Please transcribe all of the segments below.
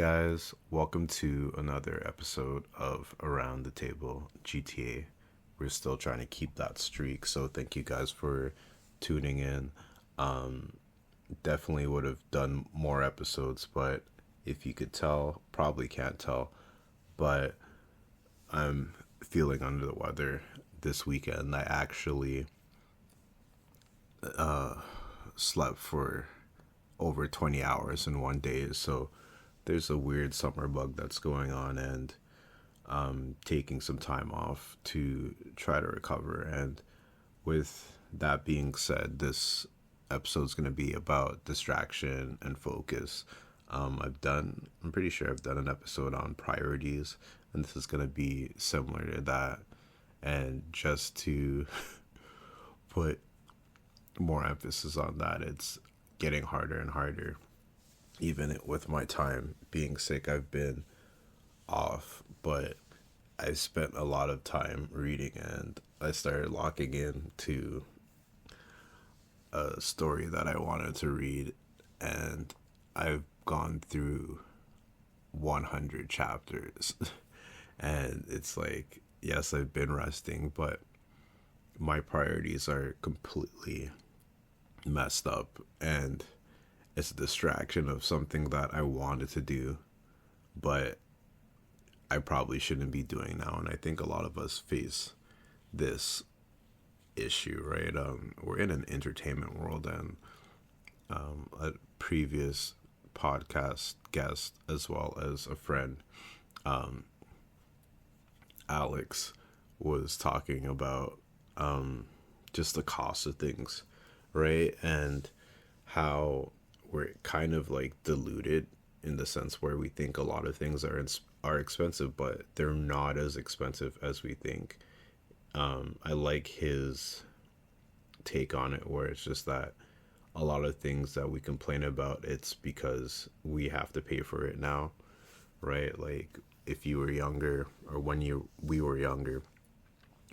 guys, welcome to another episode of Around the Table GTA. We're still trying to keep that streak, so thank you guys for tuning in. Um, Definitely would have done more episodes, but if you could tell, probably can't tell, but I'm feeling under the weather this weekend. I actually slept for over 20 hours in one day, so there's a weird summer bug that's going on, and taking some time off to try to recover. And with that being said, this episode's going to be about distraction and focus. I'm pretty sure I've done an episode on priorities, and this is going to be similar to that. And just to put more emphasis on that, it's getting harder and harder. Even with my time being sick, I've been off, but I spent a lot of time reading, and I started locking in to a story that I wanted to read, and I've gone through 100 chapters. And it's like, yes, I've been resting, but my priorities are completely messed up, and it's a distraction of something that I wanted to do, but I probably shouldn't be doing now. And I think a lot of us face this issue, right? We're in an entertainment world, and a previous podcast guest, as well as a friend, Alex, was talking about just the cost of things, right? And how we're kind of like deluded in the sense where we think a lot of things are expensive, but they're not as expensive as we think. I like his take on it, where it's just that a lot of things that we complain about, it's because we have to pay for it now, right? Like if you were younger, or when you we were younger,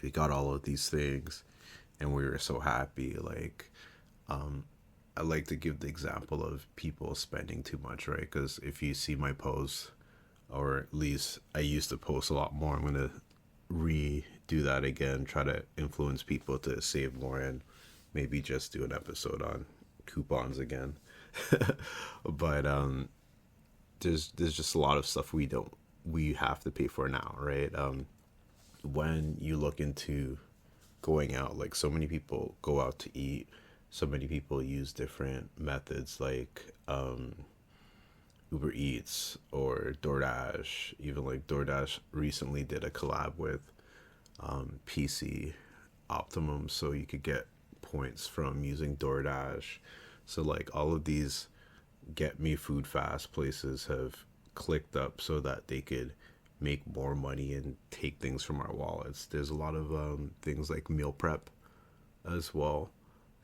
we got all of these things and we were so happy. Like I like to give the example of people spending too much, right? Because if you see my posts, or at least I used to post a lot more, I'm gonna redo that again, try to influence people to save more, and maybe just do an episode on coupons again. But there's just a lot of stuff we have to pay for now, right? When you look into going out, like so many people go out to eat, so many people use different methods, like Uber Eats or DoorDash. Even like DoorDash recently did a collab with PC Optimum, so you could get points from using DoorDash. So like all of these get me food fast places have clicked up so that they could make more money and take things from our wallets. There's a lot of things like meal prep as well.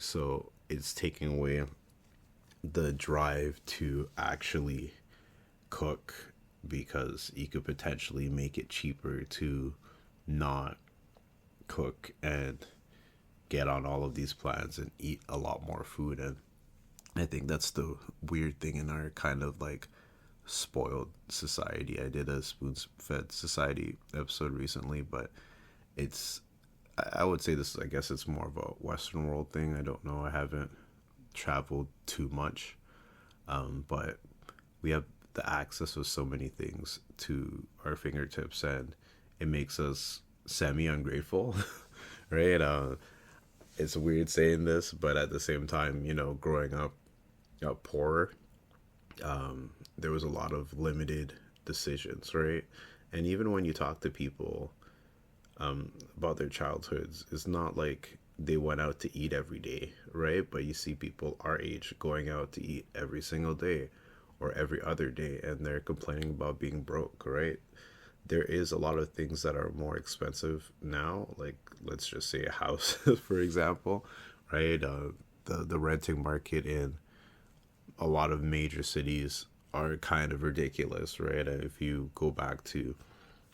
So it's taking away the drive to actually cook, because you could potentially make it cheaper to not cook and get on all of these plans and eat a lot more food. And I think that's the weird thing in our kind of like spoiled society. I did a spoon fed society episode recently, but it's I would say this, I guess it's more of a Western world thing. I don't know. I haven't traveled too much, but we have the access of so many things to our fingertips, and it makes us semi ungrateful, right? It's weird saying this, but at the same time, growing up poor, there was a lot of limited decisions, right? And even when you talk to people about their childhoods, it's not like they went out to eat every day, right? But you see people our age going out to eat every single day or every other day, and they're complaining about being broke, right? There is a lot of things that are more expensive now, like let's just say a house, for example, right? The renting market in a lot of major cities are kind of ridiculous, right? And if you go back to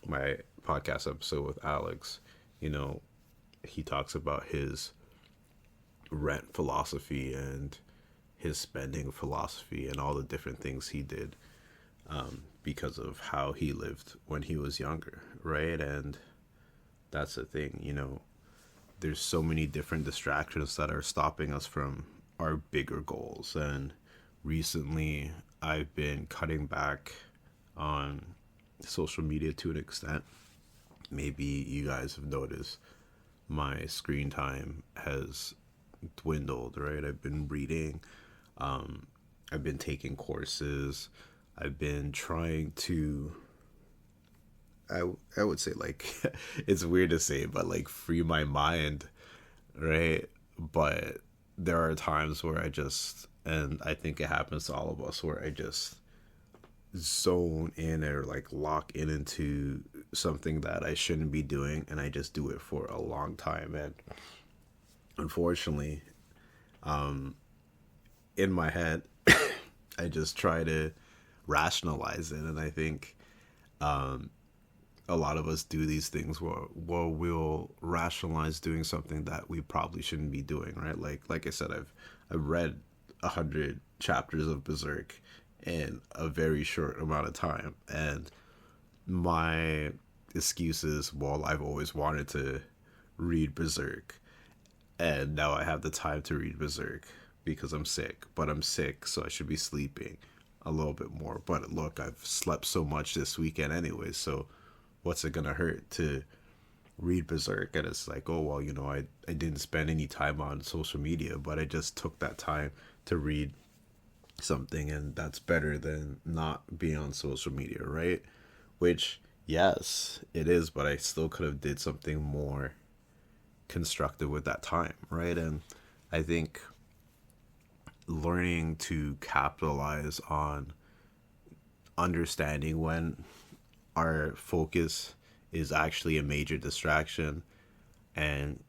my podcast episode with Alex, you know, he talks about his rent philosophy and his spending philosophy and all the different things he did because of how he lived when he was younger, right? And that's the thing, there's so many different distractions that are stopping us from our bigger goals. And recently, I've been cutting back on social media to an extent. Maybe you guys have noticed my screen time has dwindled, right? I've been reading, I've been taking courses, I've been trying to, I would say, like, it's weird to say, but like free my mind, right? But there are times where and I think it happens to all of us, where I just zone in or like lock in into something that I shouldn't be doing, and I just do it for a long time. And unfortunately, in my head, I just try to rationalize it. And I think a lot of us do these things where we'll rationalize doing something that we probably shouldn't be doing, right? Like I said, I've read 100 chapters of Berserk in a very short amount of time, and my excuse is, well, I've always wanted to read Berserk, and now I have the time to read Berserk because I'm sick. But I'm sick, so I should be sleeping a little bit more. But look, I've slept so much this weekend anyway, so what's it gonna hurt to read Berserk? And it's like, oh well, I didn't spend any time on social media, but I just took that time to read something, and that's better than not being on social media, right? Which, yes, it is, but I still could have did something more constructive with that time, right? And I think learning to capitalize on understanding when our focus is actually a major distraction, and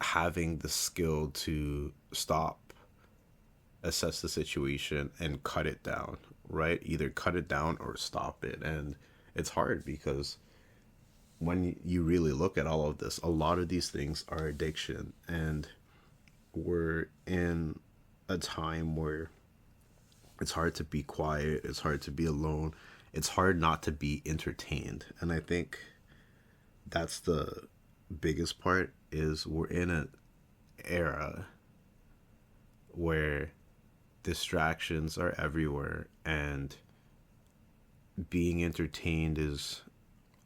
having the skill to stop, assess the situation, and cut it down, right? Either cut it down or stop it. And it's hard because when you really look at all of this, a lot of these things are addiction. And we're in a time where it's hard to be quiet, it's hard to be alone, it's hard not to be entertained. And I think that's the biggest part, is we're in an era where distractions are everywhere, and being entertained is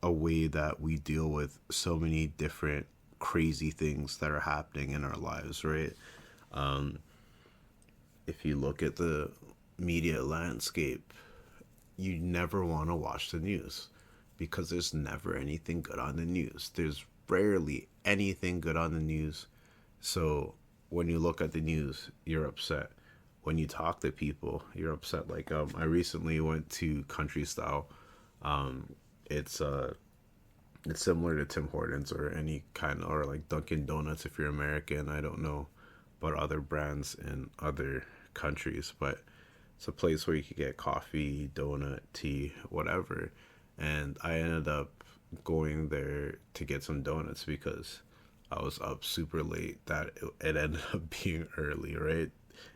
a way that we deal with so many different crazy things that are happening in our lives, right? If you look at the media landscape, you never want to watch the news because there's never anything good on the news. There's rarely anything good on the news. So when you look at the news, you're upset. When you talk to people, you're upset. Like, I recently went to Country Style. It's similar to Tim Hortons or any kind, or like Dunkin' Donuts if you're American. I don't know about other brands in other countries, but it's a place where you could get coffee, donut, tea, whatever. And I ended up going there to get some donuts because I was up super late. That it ended up being early, right?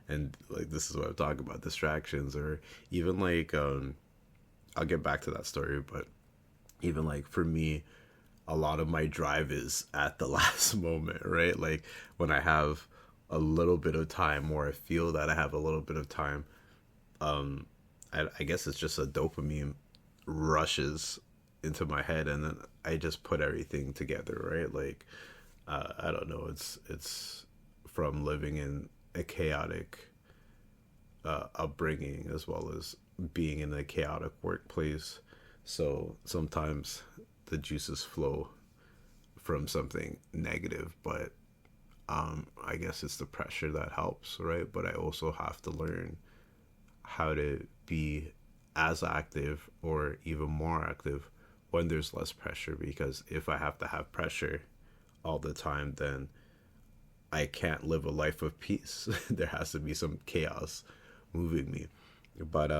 And like, this is what I'm talking about, distractions. Or even like, I'll get back to that story, but even like for me, a lot of my drive is at the last moment, right? Like when I have a little bit of time, or I feel that I have a little bit of time, I guess it's just a dopamine rushes into my head, and then I just put everything together, right? Like, I don't know, it's from living in a chaotic upbringing, as well as being in a chaotic workplace. So sometimes the juices flow from something negative, but I guess it's the pressure that helps, right? But I also have to learn how to be as active or even more active when there's less pressure, because if I have to have pressure all the time, then I can't live a life of peace. There has to be some chaos moving me. But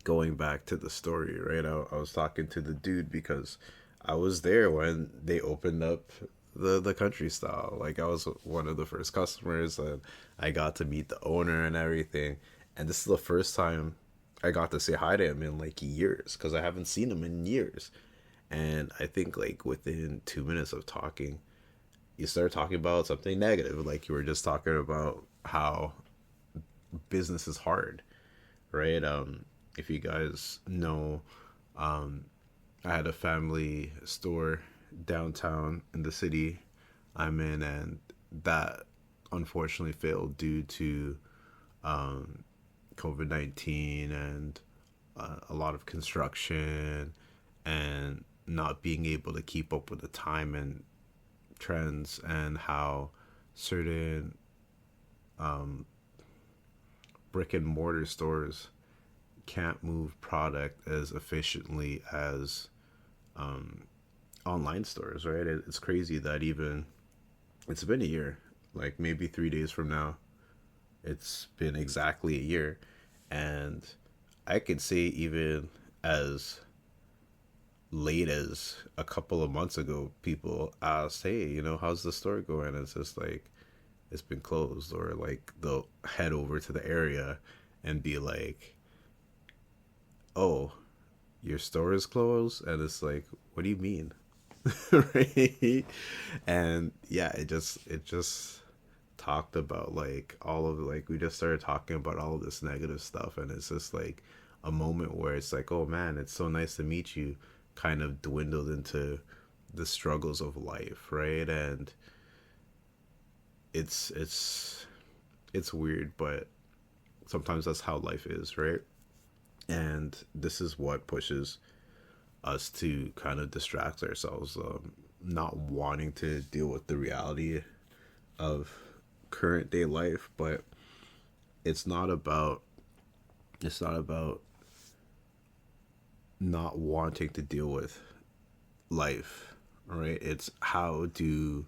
going back to the story, right? I was talking to the dude because I was there when they opened up the Country Style. Like, I was one of the first customers, and I got to meet the owner and everything. And this is the first time I got to say hi to him in like years because I haven't seen him in years. And I think like within 2 minutes of talking, you start talking about something negative. Like you were just talking about how business is hard, right? If you guys know, I had a family store downtown in the city I'm in, and that unfortunately failed due to COVID-19 and a lot of construction and not being able to keep up with the time and trends, and how certain brick and mortar stores can't move product as efficiently as online stores, right? It's crazy that even it's been a year, like maybe 3 days from now, it's been exactly a year. And I could say, even as late as a couple of months ago, people asked, hey, how's the store going? And it's just like, it's been closed. Or like they'll head over to the area and be like, oh, your store is closed? And it's like, what do you mean? Right? And yeah, it just talked about like all of, like, we just started talking about all of this negative stuff, and it's just like a moment where it's like, oh man, it's so nice to meet you, kind of dwindled into the struggles of life, right? And it's weird, but sometimes that's how life is, right? And this is what pushes us to kind of distract ourselves, not wanting to deal with the reality of current day life. But it's not about it's not about not wanting to deal with life, right? It's how do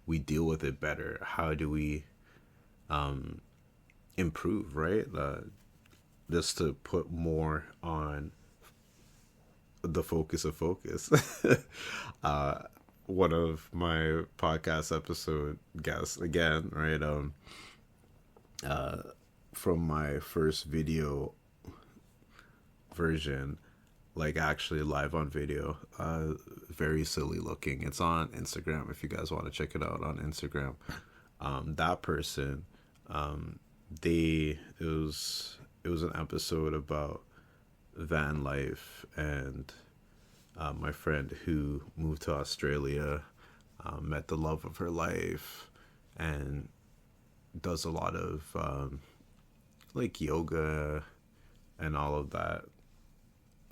we deal with it better? How do we improve, right? Just to put more on the focus of focus. uh, One of my podcast episode guests again, right? From my first video version, like actually live on video, very silly looking. It's on Instagram if you guys want to check it out on Instagram. That person, it was an episode about van life, and my friend who moved to Australia, met the love of her life, and does a lot of like yoga and all of that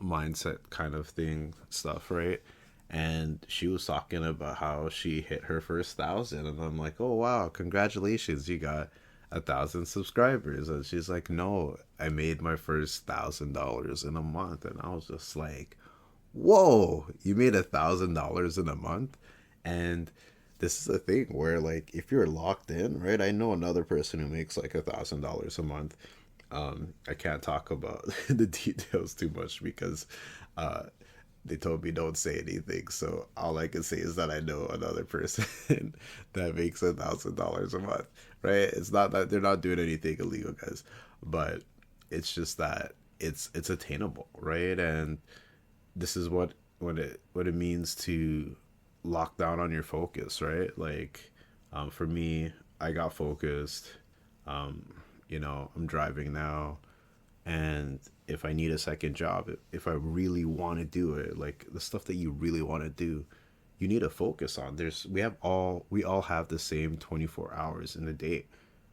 mindset kind of thing stuff, right? And she was talking about how she hit her first 1,000, and I'm like, oh wow, congratulations, you got 1,000 subscribers. And she's like, no, I made my first $1,000 in a month. And I was just like, whoa, you made $1,000 in a month? And this is a thing where, like, if you're locked in, right? I know another person who makes like $1,000 a month. I can't talk about the details too much because uh, they told me don't say anything. So all I can say is that I know another person that makes $1,000 a month. Right? It's not that they're not doing anything illegal, guys, but it's just that it's attainable, right? And this is what it means to lock down on your focus, right? Like, for me, I got focused. I'm driving now, and if I need a second job, if I really want to do it, like the stuff that you really want to do, you need to focus on. We all have the same 24 hours in the day,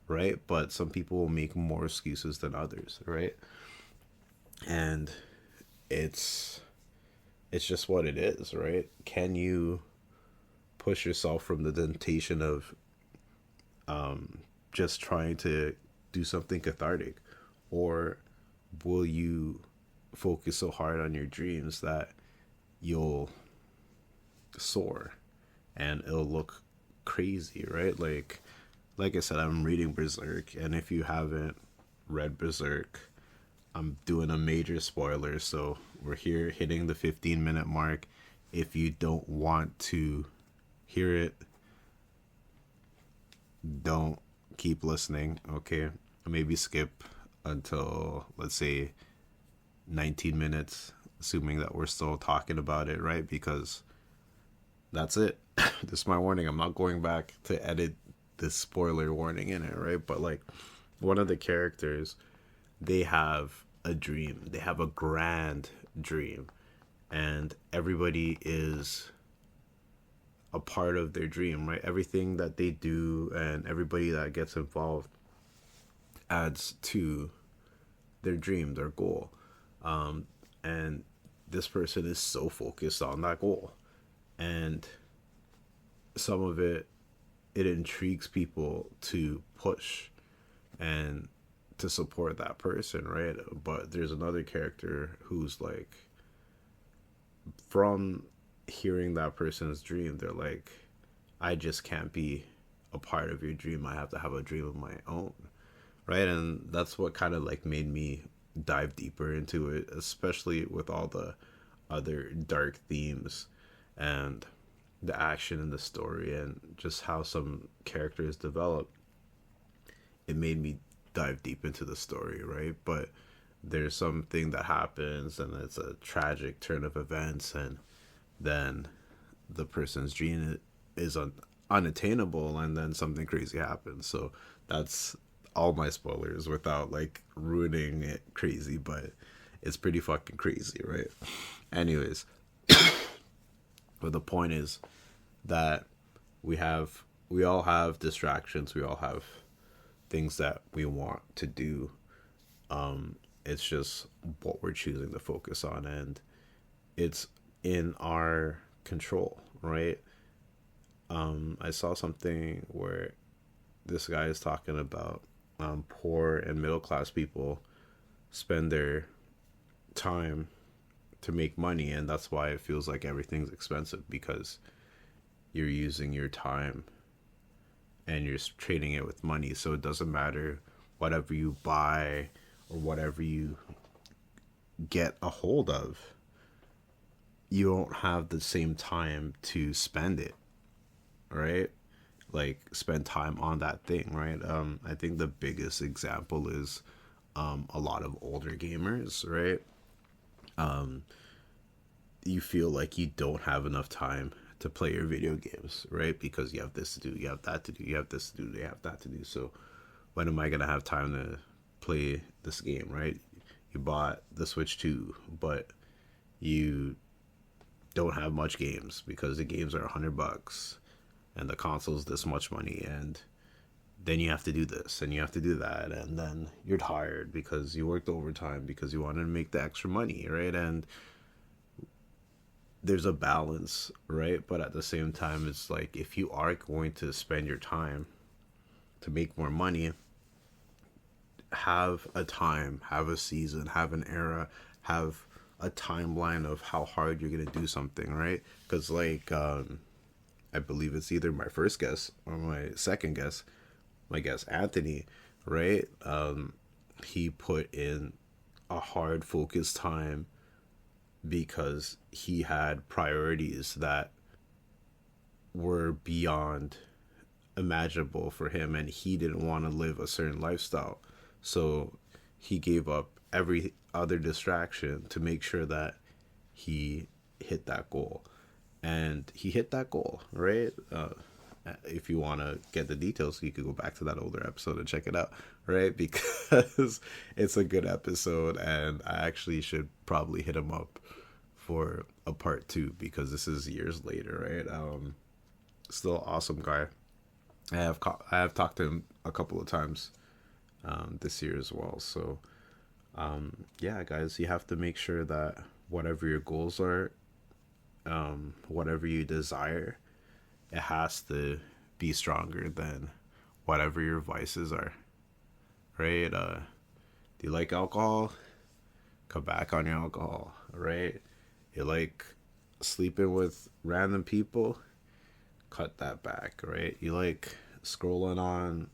right? But some people will make more excuses than others, right? And it's it's just what it is, right? Can you push yourself from the temptation of just trying to do something cathartic, or will you focus so hard on your dreams that you'll soar and it'll look crazy, right? Like I said, I'm reading Berserk, and if you haven't read Berserk, I'm doing a major spoiler, so we're here hitting the 15-minute mark. If you don't want to hear it, don't keep listening, okay? Maybe skip until, let's say, 19 minutes, assuming that we're still talking about it, right? Because that's it. This is my warning. I'm not going back to edit this spoiler warning in it, right? But like, one of the characters, they have a dream. They have a grand dream, and everybody is a part of their dream, right? Everything that they do and everybody that gets involved adds to their dream, their goal. And this person is so focused on that goal. And some of it intrigues people to push and to support that person, right? But there's another character who's like, from hearing that person's dream, they're like, I just can't be a part of your dream. I have to have a dream of my own, right? And that's what kind of like made me dive deeper into it, especially with all the other dark themes and the action in the story and just how some characters develop. It made me dive deep into the story, right? But there's something that happens and it's a tragic turn of events, and then the person's dream is unattainable, and then something crazy happens. So that's all my spoilers without like ruining it crazy, but it's pretty fucking crazy, right? Anyways, but the point is that we all have distractions, we all have things that we want to do. It's just what we're choosing to focus on, and it's in our control, right? I saw something where this guy is talking about poor and middle class people spend their time to make money, and that's why it feels like everything's expensive, because you're using your time and you're trading it with money. So it doesn't matter whatever you buy or whatever you get a hold of, you don't have the same time to spend it, right? Like spend time on that thing, right? I think the biggest example is a lot of older gamers, right? You feel like you don't have enough time to play your video games, right? Because you have this to do, you have that to do, you have this to do, you have that to do. So when am I gonna have time to play this game, right? You bought the Switch 2, but you don't have much games because the games are $100 and the console's this much money, and then you have to do this and you have to do that, and then you're tired because you worked overtime because you wanted to make the extra money, right? And there's a balance, right? But at the same time, it's like, if you are going to spend your time to make more money, have a time, have a season, have an era, have a timeline of how hard you're gonna do something, right? Because like I believe it's either my first guess or my second guess, my guess Anthony, right? He put in a hard focused time because he had priorities that were beyond imaginable for him, and he didn't want to live a certain lifestyle. So he gave up every other distraction to make sure that he hit that goal. And he hit that goal, right? If you want to get the details, you could go back to that older episode and check it out, right? Because it's a good episode, and I actually should probably hit him up for a part two, because this is years later, right? Still awesome guy. I have talked to him a couple of times this year as well. So yeah, guys, you have to make sure that whatever your goals are, whatever you desire, it has to be stronger than whatever your vices are, right? Do you like alcohol? Cut back on your alcohol, right? You like sleeping with random people? Cut that back, right? You like scrolling on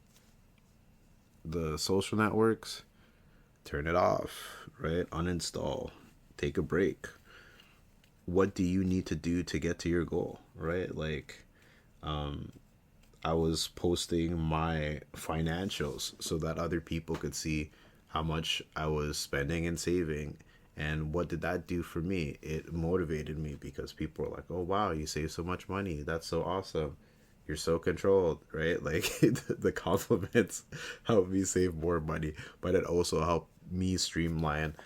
the social networks? Turn it off, right? Uninstall. Take a break. What do you need to do to get to your goal, right? Like, I was posting my financials so that other people could see how much I was spending and saving, And what did that do for me? It motivated me because people were like, "Oh wow, you save so much money. That's so awesome. You're so controlled," right? Like the compliments helped me save more money, but it also helped me streamline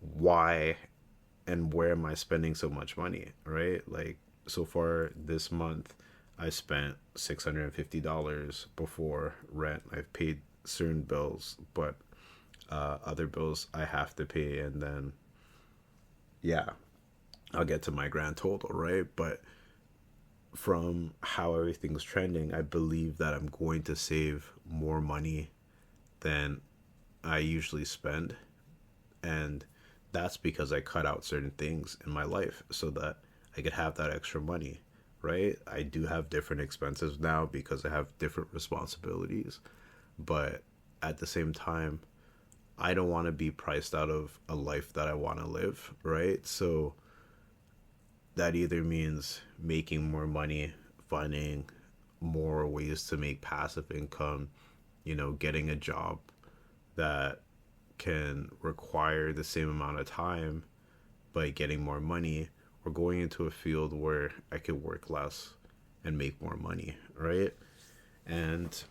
why and where am I spending so much money, right? Like so far this month, I spent $650 before rent. I've paid certain bills, but other bills I have to pay, and then yeah, I'll get to my grand total, right? But from how everything's trending, I believe that I'm going to save more money than I usually spend, and that's because I cut out certain things in my life so that I could have that extra money, right? I do have different expenses now because I have different responsibilities, but at the same time, I don't want to be priced out of a life that I want to live, right? So that either means making more money, finding more ways to make passive income, getting a job that can require the same amount of time but getting more money, or going into a field where I could work less and make more money, right? And,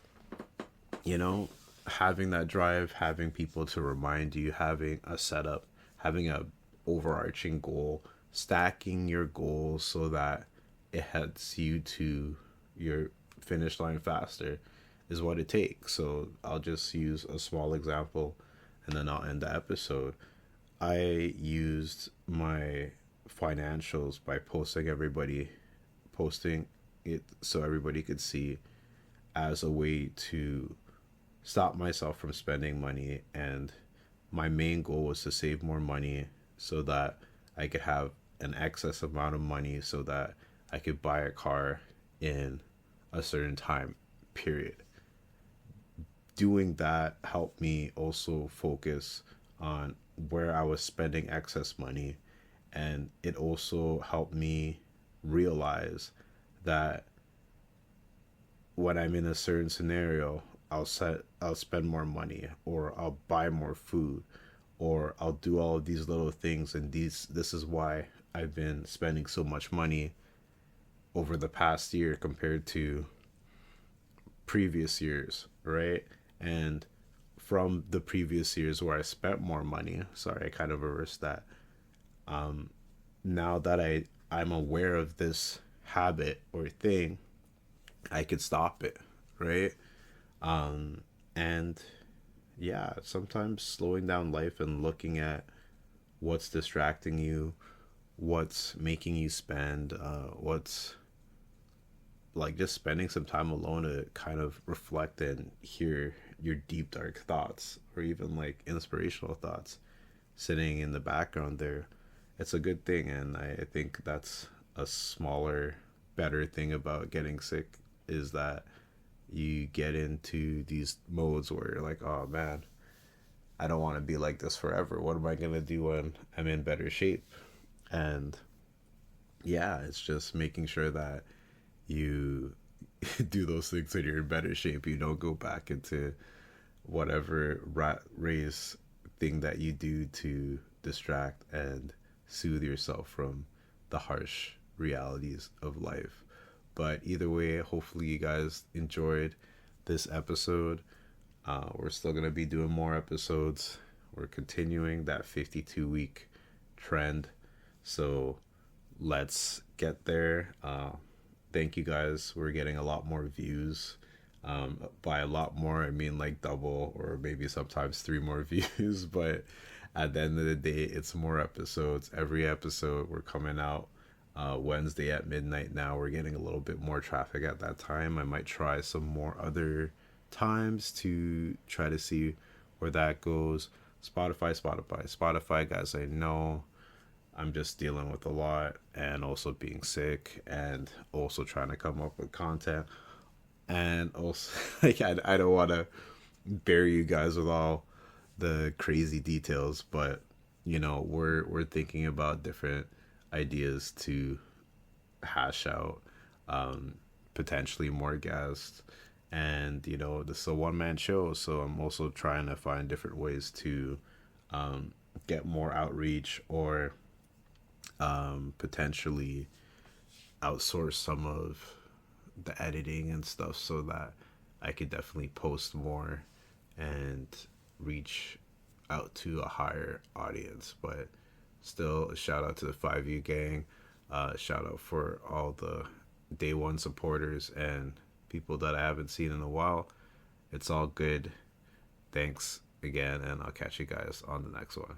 you know, having that drive, having people to remind you, having a setup, having a overarching goal, stacking your goals so that it heads you to your finish line faster is what it takes. So I'll just use a small example and then I'll end the episode. I used my financials by posting it so everybody could see, as a way to stop myself from spending money. And my main goal was to save more money so that I could have an excess amount of money so that I could buy a car in a certain time period. Doing that helped me also focus on where I was spending excess money, and it also helped me realize that when I'm in a certain scenario, I'll spend more money, or I'll buy more food, or I'll do all of these little things, and this is why I've been spending so much money over the past year compared to previous years, right? And from the previous years where I spent more money, sorry, I kind of reversed that. Now that I'm aware of this habit or thing, I could stop it, right? And yeah, sometimes slowing down life and looking at what's distracting you, what's making you spend, what's like just spending some time alone to kind of reflect and hear your deep dark thoughts, or even like inspirational thoughts sitting in the background there, it's a good thing. And I think that's a smaller better thing about getting sick, is that you get into these modes where you're like, oh man, I don't want to be like this forever. What am I going to do when I'm in better shape? And yeah, it's just making sure that you do those things when you're in better shape. You don't go back into whatever rat race thing that you do to distract and soothe yourself from the harsh realities of life. But either way, hopefully you guys enjoyed this episode. We're still going to be doing more episodes. We're continuing that 52-week trend. So let's get there. Thank you guys. We're getting a lot more views. By a lot more, I mean like double or maybe sometimes three more views. But at the end of the day, it's more episodes. Every episode, we're coming out Wednesday at midnight now. We're getting a little bit more traffic at that time. I might try some more other times to try to see where that goes. Spotify, guys. I know I'm just dealing with a lot, and also being sick, and also trying to come up with content. And also, like, I don't want to bury you guys with all the crazy details, but we're thinking about different ideas to hash out, potentially more guests. And this is a one man show, so I'm also trying to find different ways to get more outreach, or potentially outsource some of the editing and stuff so that I could definitely post more and reach out to a higher audience. But still, a shout out to the 5U gang. Shout out for all the day one supporters and people that I haven't seen in a while. It's all good. Thanks again, and I'll catch you guys on the next one.